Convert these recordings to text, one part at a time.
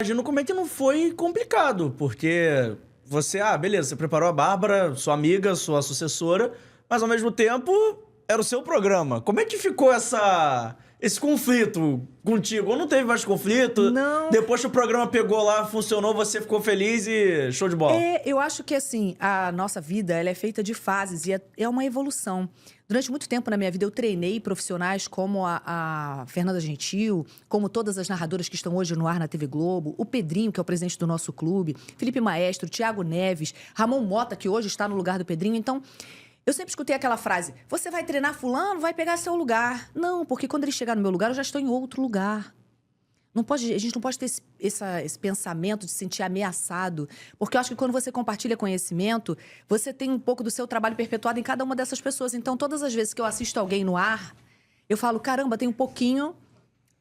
Imagino como é que não foi complicado, porque você, beleza, você preparou a Bárbara, sua amiga, sua sucessora, mas ao mesmo tempo era o seu programa. Como é que ficou esse conflito contigo? Ou não teve mais conflito? Não, Depois que o programa pegou lá, funcionou, você ficou feliz e show de bola. eu acho que assim, a nossa vida ela é feita de fases e é uma evolução. Durante muito tempo na minha vida eu treinei profissionais como a Fernanda Gentil, como todas as narradoras que estão hoje no ar na TV Globo, o Pedrinho, que é o presidente do nosso clube, Felipe Maestro, Thiago Neves, Ramon Mota, que hoje está no lugar do Pedrinho. Então, eu sempre escutei aquela frase: você vai treinar fulano, vai pegar seu lugar. Não, porque quando ele chegar no meu lugar, eu já estou em outro lugar. Não pode, a gente não pode ter esse pensamento de se sentir ameaçado. Porque eu acho que quando você compartilha conhecimento, você tem um pouco do seu trabalho perpetuado em cada uma dessas pessoas. Então, todas as vezes que eu assisto alguém no ar, eu falo, caramba, tem um pouquinho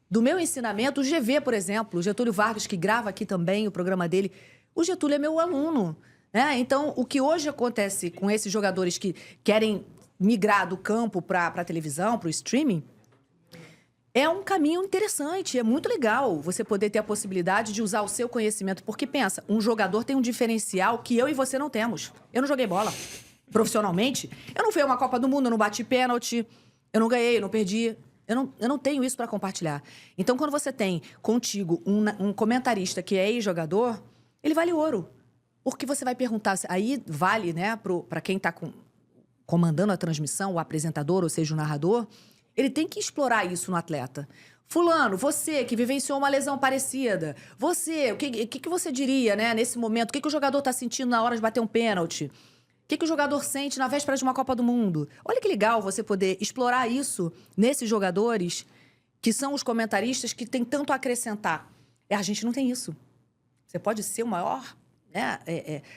do meu ensinamento. O GV, por exemplo, o Getúlio Vargas, que grava aqui também o programa dele. O Getúlio é meu aluno, né? Então, o que hoje acontece com esses jogadores que querem migrar do campo para a televisão, para o streaming, é um caminho interessante, é muito legal você poder ter a possibilidade de usar o seu conhecimento. Porque, pensa, um jogador tem um diferencial que eu e você não temos. Eu não joguei bola profissionalmente. Eu não fui a uma Copa do Mundo, eu não bati pênalti. Eu não ganhei, eu não perdi. Eu não tenho isso para compartilhar. Então, quando você tem contigo um comentarista que é ex-jogador, ele vale ouro. Porque você vai perguntar... Aí vale, né, para quem está comandando a transmissão, o apresentador, ou seja, o narrador... Ele tem que explorar isso no atleta. Fulano, você que vivenciou uma lesão parecida, você, o que você diria, né, nesse momento? O que o jogador está sentindo na hora de bater um pênalti? O que o jogador sente na véspera de uma Copa do Mundo? Olha que legal você poder explorar isso nesses jogadores que são os comentaristas que têm tanto a acrescentar. A gente não tem isso. Você pode ser o maior, né,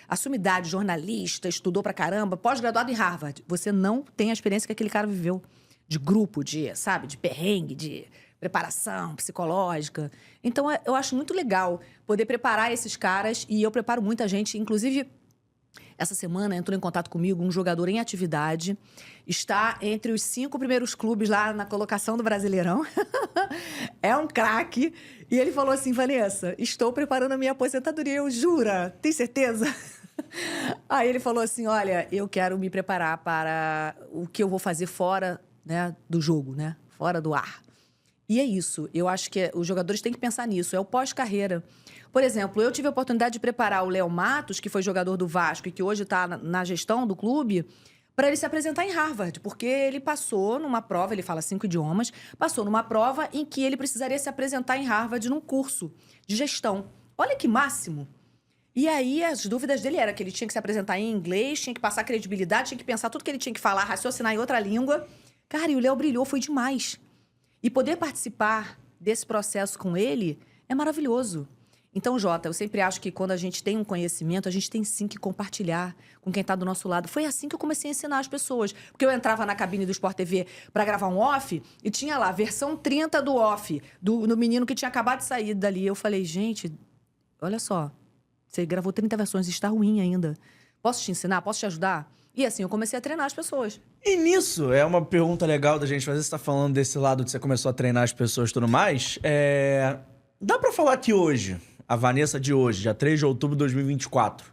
a sua idade, jornalista, estudou pra caramba, pós-graduado em Harvard. Você não tem a experiência que aquele cara viveu. De grupo, sabe, de perrengue, de preparação psicológica. Então, eu acho muito legal poder preparar esses caras, e eu preparo muita gente. Inclusive, essa semana entrou em contato comigo um jogador em atividade, está entre os 5 primeiros clubes lá na colocação do Brasileirão. É um craque. E ele falou assim, Vanessa, estou preparando a minha aposentadoria. Eu, jura? Tem certeza? Aí ele falou assim, olha, eu quero me preparar para o que eu vou fazer fora, né, do jogo, né? Fora do ar. E é isso. Eu acho que os jogadores têm que pensar nisso. É o pós-carreira. Por exemplo, eu tive a oportunidade de preparar o Léo Matos, que foi jogador do Vasco e que hoje está na gestão do clube, para ele se apresentar em Harvard. Porque ele passou numa prova, ele fala 5 idiomas, passou numa prova em que ele precisaria se apresentar em Harvard num curso de gestão. Olha que máximo! E aí, as dúvidas dele eram que ele tinha que se apresentar em inglês, tinha que passar credibilidade, tinha que pensar tudo que ele tinha que falar, raciocinar em outra língua. Cara, e o Léo brilhou, foi demais. E poder participar desse processo com ele é maravilhoso. Então, Jota, eu sempre acho que quando a gente tem um conhecimento, a gente tem sim que compartilhar com quem está do nosso lado. Foi assim que eu comecei a ensinar as pessoas. Porque eu entrava na cabine do Sport TV para gravar um off e tinha lá, versão 30 do off, do menino que tinha acabado de sair dali. Eu falei, gente, olha só, você gravou 30 versões e está ruim ainda. Posso te ensinar? Posso te ajudar? E assim, eu comecei a treinar as pessoas. E nisso, é uma pergunta legal da gente fazer. Você tá falando desse lado de você começou a treinar as pessoas e tudo mais. Dá pra falar que hoje, a Vanessa de hoje, dia 3 de outubro de 2024,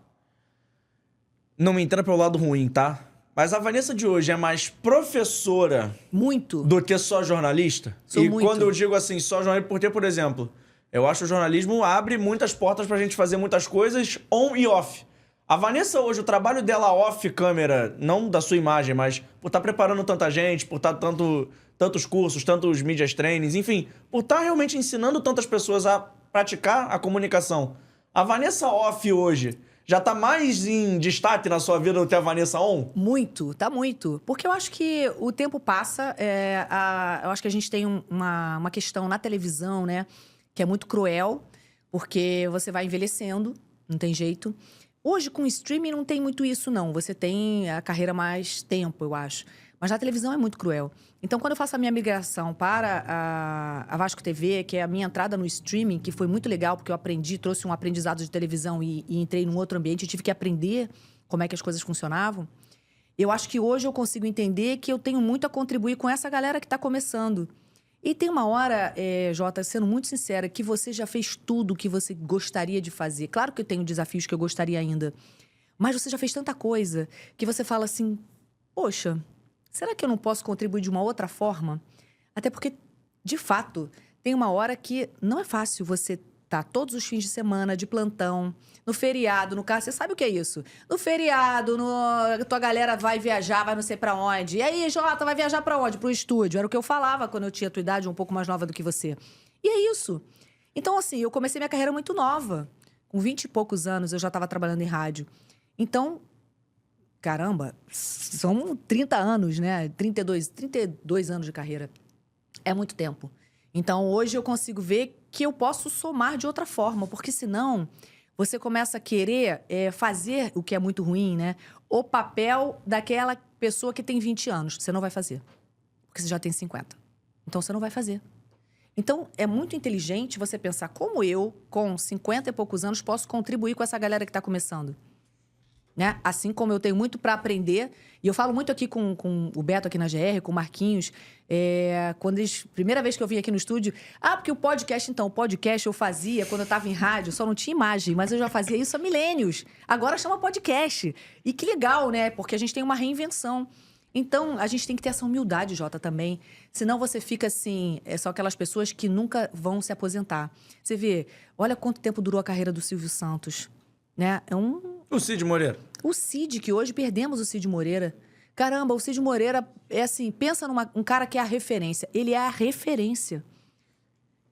não me entenda pelo lado ruim, tá? Mas a Vanessa de hoje é mais professora Muito. do que só jornalista? Sou E muito. quando eu digo assim, só jornalista, porque, por exemplo, eu acho que o jornalismo abre muitas portas pra gente fazer muitas coisas on e off. A Vanessa hoje, o trabalho dela off-câmera, não da sua imagem, mas por estar preparando tanta gente, por estar tantos cursos, tantos medias trainings, enfim, por estar realmente ensinando tantas pessoas a praticar a comunicação. A Vanessa off hoje já tá mais em destaque na sua vida do que a Vanessa on? Muito, tá muito. Porque eu acho que o tempo passa, eu acho que a gente tem uma questão na televisão, né, que é muito cruel, porque você vai envelhecendo, não tem jeito. Hoje, com o streaming, não tem muito isso, não. Você tem a carreira mais tempo, eu acho. Mas na televisão é muito cruel. Então, quando eu faço a minha migração para a Vasco TV, que é a minha entrada no streaming, que foi muito legal, porque eu aprendi, trouxe um aprendizado de televisão e entrei num outro ambiente, e tive que aprender como é que as coisas funcionavam. Eu acho que hoje eu consigo entender que eu tenho muito a contribuir com essa galera que está começando. E tem uma hora, Jota, sendo muito sincera, que você já fez tudo que você gostaria de fazer. Claro que eu tenho desafios que eu gostaria ainda, mas você já fez tanta coisa que você fala assim, poxa, será que eu não posso contribuir de uma outra forma? Até porque, de fato, tem uma hora que não é fácil você tá todos os fins de semana de plantão, no feriado, no carro, você sabe o que é isso? No feriado, tua galera vai viajar, vai não sei pra onde. E aí, Jota, vai viajar pra onde? Pro estúdio. Era o que eu falava quando eu tinha tua idade, um pouco mais nova do que você. E é isso. Então, assim, eu comecei minha carreira muito nova. Com 20 e poucos anos, eu já tava trabalhando em rádio. Então, caramba, são 30 anos, né? 32 anos de carreira. É muito tempo. Então, hoje eu consigo ver que eu posso somar de outra forma, porque senão você começa a querer fazer o que é muito ruim, né? O papel daquela pessoa que tem 20 anos. Você não vai fazer, porque você já tem 50. Então, você não vai fazer. Então, é muito inteligente você pensar como eu, com 50 e poucos anos, posso contribuir com essa galera que está começando. Né? Assim como eu tenho muito para aprender, e eu falo muito aqui com o Beto aqui na GR, com o Marquinhos, primeira vez que eu vim aqui no estúdio, porque o podcast eu fazia quando eu estava em rádio, só não tinha imagem, mas eu já fazia isso há milênios. Agora chama podcast. E que legal, né? Porque a gente tem uma reinvenção. Então, a gente tem que ter essa humildade, Jota, também. Senão você fica assim, só aquelas pessoas que nunca vão se aposentar. Você vê, olha quanto tempo durou a carreira do Silvio Santos, né? O Cid Moreira. O Cid, que hoje perdemos o Cid Moreira. Caramba, o Cid Moreira é assim, pensa um cara que é a referência. Ele é a referência.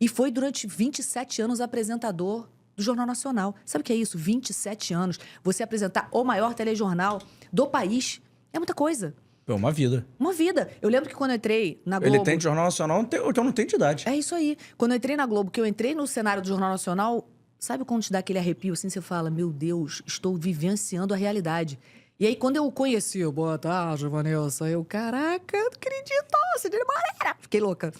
E foi durante 27 anos apresentador do Jornal Nacional. Sabe o que é isso? 27 anos. Você apresentar o maior telejornal do país. É muita coisa. É uma vida. Uma vida. Eu lembro que quando eu entrei na Globo... Ele tem de Jornal Nacional, então não tem de idade. É isso aí. Quando eu entrei na Globo, que eu entrei no cenário do Jornal Nacional... Sabe quando te dá aquele arrepio assim? Você fala, meu Deus, estou vivenciando a realidade. E aí, quando eu conheci, boa tarde, Vanessa, eu, caraca, não acredito, Cid Moreira. Fiquei louca.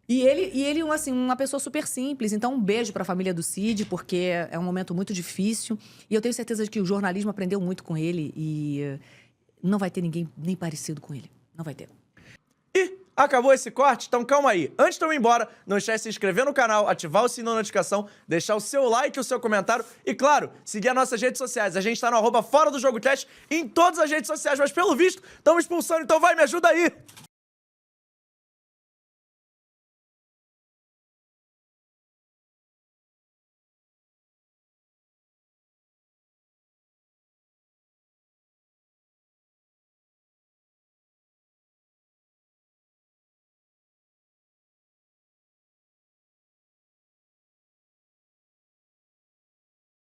E ele assim, uma pessoa super simples. Então, um beijo pra família do Cid, porque é um momento muito difícil. E eu tenho certeza de que o jornalismo aprendeu muito com ele. E não vai ter ninguém nem parecido com ele. Não vai ter. Acabou esse corte? Então calma aí. Antes de eu ir embora, não esquece de se inscrever no canal, ativar o sininho da notificação, deixar o seu like e o seu comentário e, claro, seguir as nossas redes sociais. A gente tá no @ForaDoJogoCast em todas as redes sociais, mas pelo visto, estamos expulsando, então vai, me ajuda aí!